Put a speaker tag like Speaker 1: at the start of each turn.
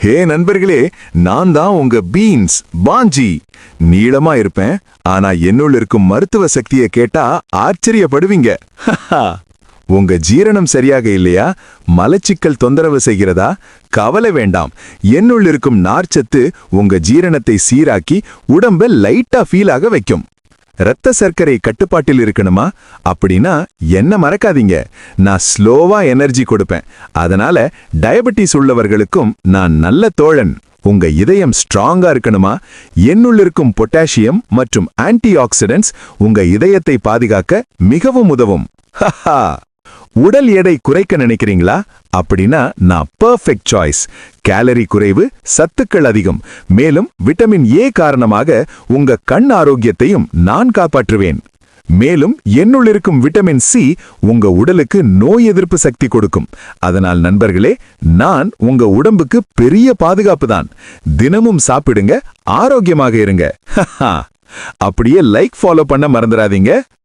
Speaker 1: ஹே நண்பர்களே, நான் தான் உங்க பீன்ஸ் பாஞ்சி. நீளமா இருப்பேன், ஆனா என்னுள்ள இருக்கும் மருத்துவ சக்தியை கேட்டா ஆச்சரியப்படுவீங்க. உங்க ஜீரணம் சரியாக இல்லையா? மலச்சிக்கல் தொந்தரவு செய்கிறதா? கவலை வேண்டாம். என்னுள் இருக்கும் நார்ச்சத்து உங்க ஜீரணத்தை சீராக்கி உடம்ப லைட்டா ஃபீல் ஆக வைக்கும். இரத்த சர்க்கரை கட்டுப்பாட்டில் இருக்கணுமா? அப்படின்னா என்ன மறக்காதீங்க, நான் ஸ்லோவா எனர்ஜி கொடுப்பேன். அதனால டயபெட்டிஸ் உள்ளவர்களுக்கும் நான் நல்ல தோழன். உங்க இதயம் ஸ்ட்ராங்கா இருக்கணுமா? என்னுள் இருக்கும் பொட்டாசியம் மற்றும் ஆன்டி ஆக்சிடென்ட்ஸ் உங்க இதயத்தை பாதுகாக்க மிகவும் உதவும். ஹஹா! உடல் எடை குறைக்க நினைக்கிறீங்களா? அப்படின்னா நான் பெர்ஃபெக்ட் சாய்ஸ். கேலரி குறைவு, சத்துக்கள் அதிகம், மேலும் விட்டமின் ஏ காரணமாக உங்க கண் ஆரோக்கியத்தையும் நான் காப்பாற்றுவேன். மேலும் என்னுள் இருக்கும் விட்டமின் சி உங்க உடலுக்கு நோய் எதிர்ப்பு சக்தி கொடுக்கும். அதனால் நண்பர்களே, நான் உங்க உடம்புக்கு பெரிய பாதுகாப்பு தான். தினமும் சாப்பிடுங்க, ஆரோக்கியமாக இருங்க. அப்படியே லைக் ஃபாலோ பண்ண மறந்துடாதீங்க.